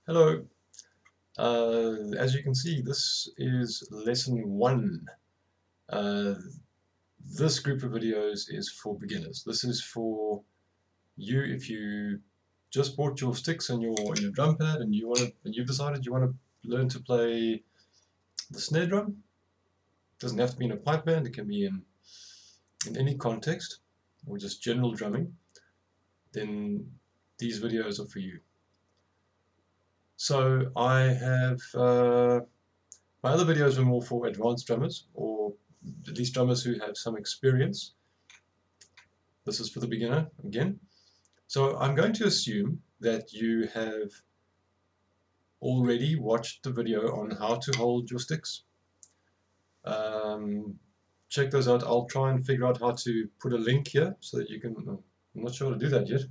Hello. As you can see, this is lesson 1. Uh, this group of videos is for beginners. This is for you if you just bought your sticks and your drum pad and you've decided you want to learn to play the snare drum. It doesn't have to be in a pipe band, it can be in any context or just general drumming. Then these videos are for you. So I have my other videos are more for advanced drummers, or at least drummers who have some experience. This is for the beginner again. So I'm going to assume that you have already watched the video on how to hold your sticks. Check those out. I'll try and figure out how to put a link here so that you can. I'm not sure how to do that yet.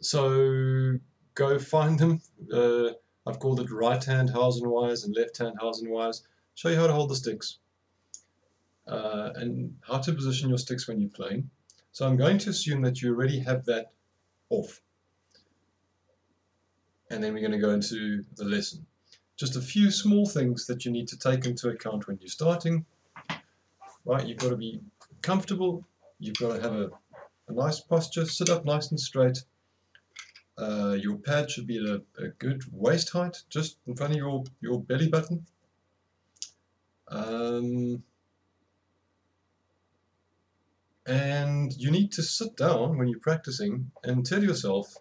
So go find them. I've called it right-hand Hausen-wise and left-hand Hausen-wise. Show you how to hold the sticks and how to position your sticks when you're playing. So I'm going to assume that you already have that off. And then we're going to go into the lesson. Just a few small things that you need to take into account when you're starting. Right, you've got to be comfortable. You've got to have a nice posture. Sit up nice and straight. Your pad should be at a good waist height, just in front of your belly button. And you need to sit down when you're practicing and tell yourself,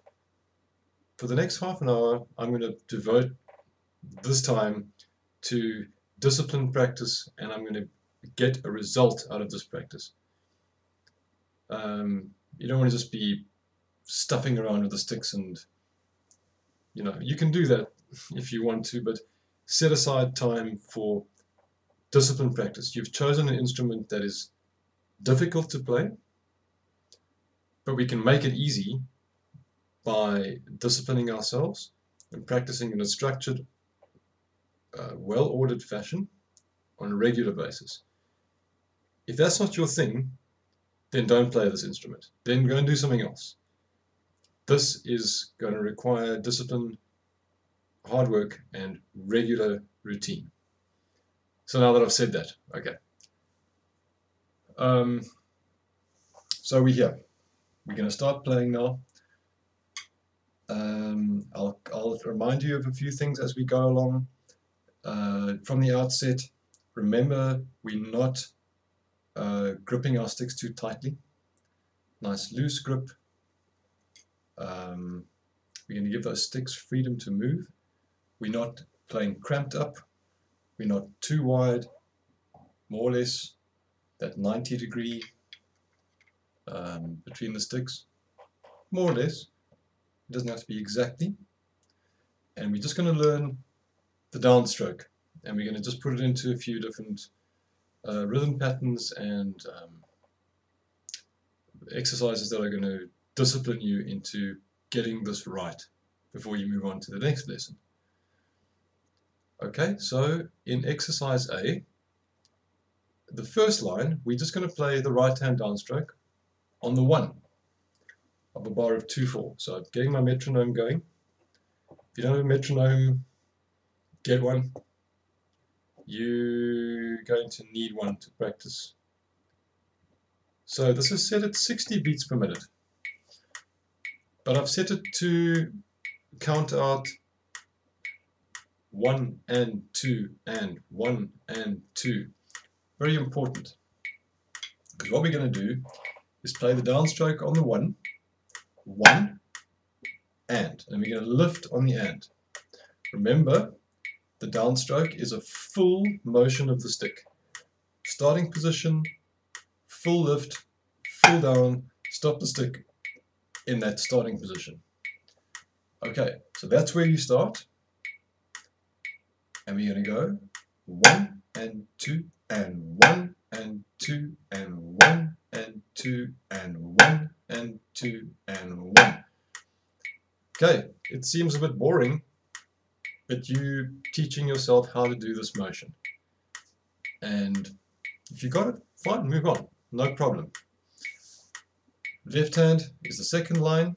for the next half an hour, I'm going to devote this time to disciplined practice, and I'm going to get a result out of this practice. You don't want to just be stuffing around with the sticks, and you can do that if you want to, but set aside time for disciplined practice. You've chosen an instrument that is difficult to play, but we can make it easy by disciplining ourselves and practicing in a structured, well-ordered fashion on a regular basis. If that's not your thing, then don't play this instrument. Then go and do something else. This is going to require discipline, hard work, and regular routine. So now that I've said that, okay. So we're here. We're going to start playing now. I'll remind you of a few things as we go along. From the outset, remember we're not gripping our sticks too tightly. Nice loose grip. We're going to give those sticks freedom to move. We're not playing cramped up. We're not too wide. More or less that 90-degree between the sticks. More or less. It doesn't have to be exactly. And we're just going to learn the downstroke. And we're going to just put it into a few different rhythm patterns and exercises that are going to discipline you into getting this right before you move on to the next lesson. Okay, so in exercise A, the first line, we're just going to play the right-hand downstroke on the 1 of a bar of 2/4. So I'm getting my metronome going. If you don't have a metronome, get one. You're going to need one to practice. So this is set at 60 beats per minute. But I've set it to count out 1 and 2 and 1 and 2. Very important. Because what we're going to do is play the downstroke on the 1, 1, and we're going to lift on the and. Remember, the downstroke is a full motion of the stick. Starting position, full lift, full down, stop the stick in that starting position. Okay, so that's where you start. And we're going to go 1 and 2 and 1 and 2 and 1 and 2 and 1 and 2 and 1. Okay, it seems a bit boring, but you're teaching yourself how to do this motion. And if you got it, fine, move on, no problem. Left hand is the second line.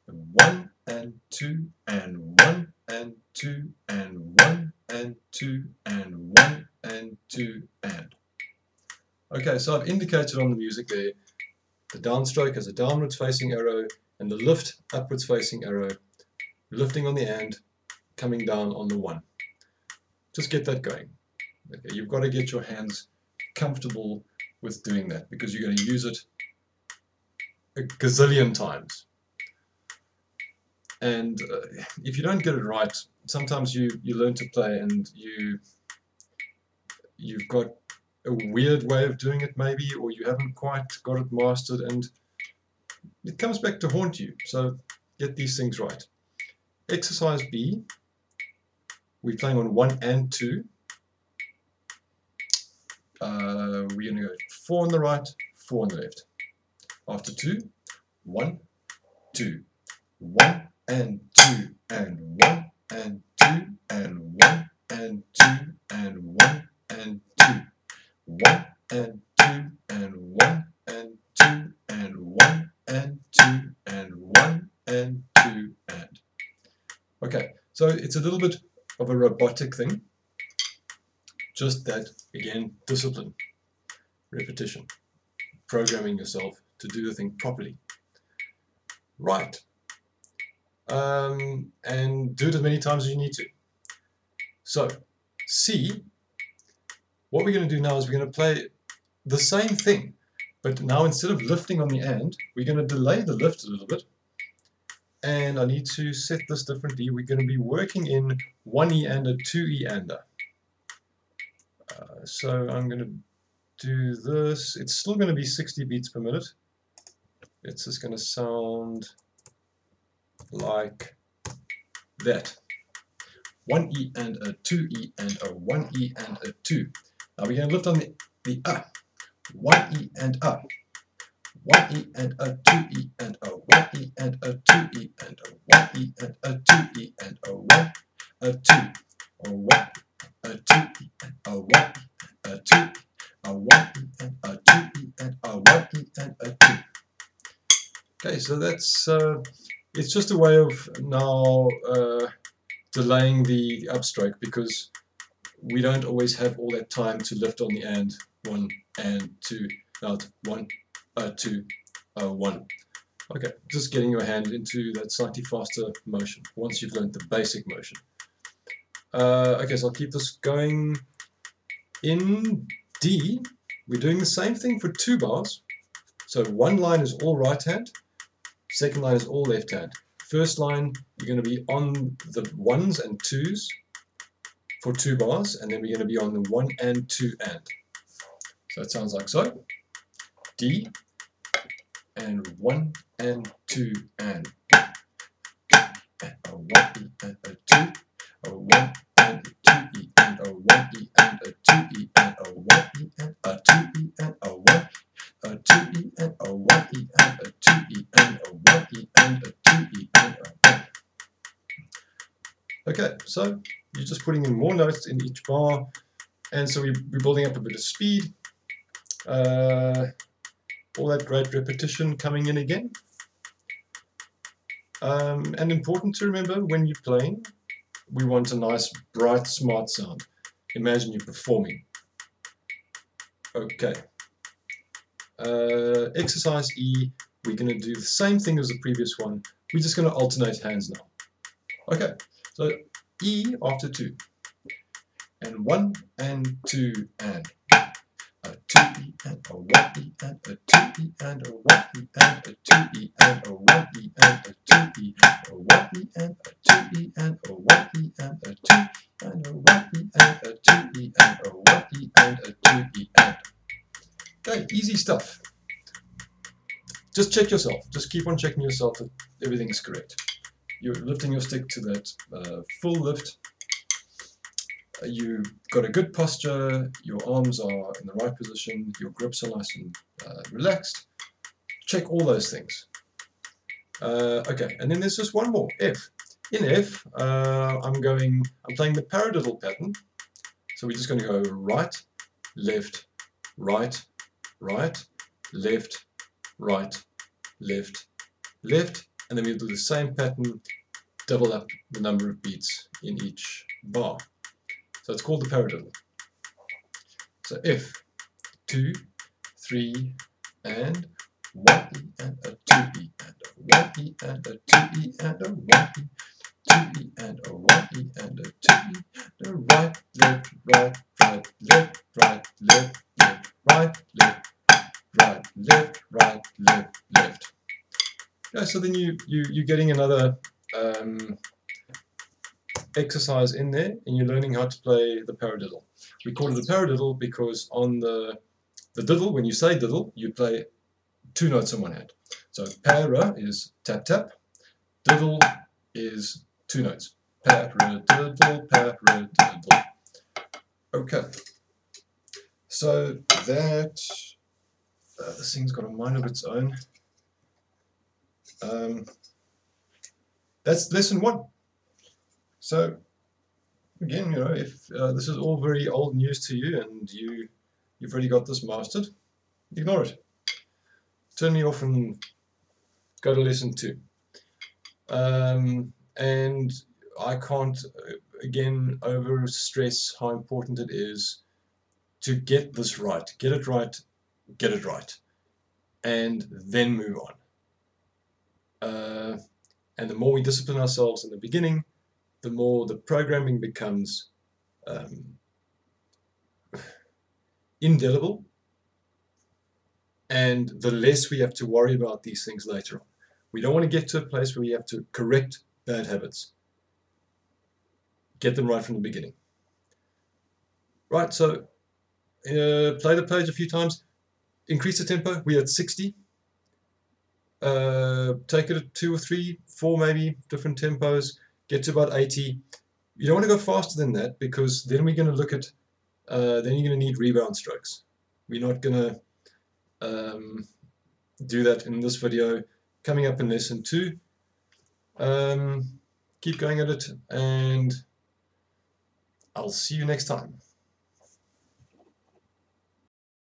1 and 2 and 1 and 2 and 1 and 2 and 1 and 2 and. Okay, so I've indicated on the music there the downstroke as a downwards facing arrow and the lift upwards facing arrow, lifting on the and, coming down on the 1. Just get that going. Okay, you've got to get your hands comfortable with doing that because you're going to use it a gazillion times. And if you don't get it right, sometimes you learn to play and you've got a weird way of doing it maybe, or you haven't quite got it mastered, and it comes back to haunt you. So get these things right. Exercise B, we're playing on 1 and 2. We're going to go 4 on the right, 4 on the left. After 2, 1, 2, 1 and 2 and 1 and 2 and 1 and 2 and 1 and 2, 1 and 2 and 1 and 2 and 1 and 2 and 1 and 2 and. Okay, so it's a little bit of a robotic thing. Just that, again, discipline, repetition, programming yourself to do the thing properly. Right. And do it as many times as you need to. So, C, what we're going to do now is we're going to play the same thing, but now instead of lifting on the and, we're going to delay the lift a little bit. And I need to set this differently. We're going to be working in 1E and a 2E ander. So I'm going to do this. It's still going to be 60 beats per minute. It's just going to sound like that. 1E and a 2E and a 1E and a 2. Now we're going to lift on the 1E and 1E and a 2E and a 1E and a 2E and a 1E and a 2E and a 1, a 2, a 1, a 2E and a 1, a 2, a 1E and a 2E and a 1E and a 2. Okay, so that's it's just a way of now delaying the upstroke because we don't always have all that time to lift on the and 1 and 2 out 1 2 1. Okay, just getting your hand into that slightly faster motion once you've learned the basic motion. Okay, so I'll keep this going. In D, we're doing the same thing for 2 bars. So one line is all right hand, second line is all left hand. First line, you're going to be on the 1s and 2s for 2 bars, and then we're going to be on the 1 and 2 and. So it sounds like so. D, and 1 and 2 and. A 1E and a 2, a 1 and a 2E and a 1E and a 2E and a 1E and a 2E and a 1, a 2E and a 1E and a 2E and a 1E and a 2E and a 1. Okay, so you're just putting in more notes in each bar, and so we're building up a bit of speed. All that great repetition coming in again. And important to remember when you're playing, we want a nice, bright, smart sound. Imagine you're performing. Okay. Exercise E, we're going to do the same thing as the previous one. We're just going to alternate hands now. Okay, so E after 2. And 1 and 2 and. A 2E and a 1E and a 2E and a 1E and a 2E and a 1E and a 2E, a 1E and a 2E and a 1E and a 2 and a 1E and a 2E and a 1E and a 2E and. Okay, easy stuff. Just check yourself. Just keep on checking yourself that everything is correct. You're lifting your stick to that full lift. You've got a good posture, your arms are in the right position, your grips are nice and relaxed. Check all those things. Okay, and then there's just one more, F. In F, I'm playing the paradiddle pattern. So we're just going to go right, left, right, right, left, right, left, left, and then we'll do the same pattern, double up the number of beats in each bar. So it's called the paradiddle. So if 2, 3, and 1E and a 2E and a 1E and a 2E and a 1E, 2E and a 1E and a 2E, the right, left, right, right, left, right, left, left, right, left, right, left, right, left, left. Yeah, so then you're getting another exercise in there, and you're learning how to play the paradiddle. We call it a paradiddle because on the diddle, when you say diddle, you play 2 notes on one hand. So para is tap tap, diddle is 2 notes. Paradiddle, paradiddle. Okay. So that this thing's got a mind of its own. That's lesson 1. So again, you know, if this is all very old news to you and you've already got this mastered, ignore it. Turn me off and go to lesson 2. And I can't again over stress how important it is to get this right, get it right, get it right, and then move on. And the more we discipline ourselves in the beginning, the more the programming becomes indelible, and the less we have to worry about these things later on. We don't want to get to a place where we have to correct bad habits. Get them right from the beginning. Right, so play the page a few times, increase the tempo. We're at 60. Take it at 2 or 3, 4 maybe, different tempos, get to about 80. You don't want to go faster than that, because then we're going to look at, then you're going to need rebound strokes. We're not going to do that in this video. Coming up in lesson 2. Keep going at it, and I'll see you next time.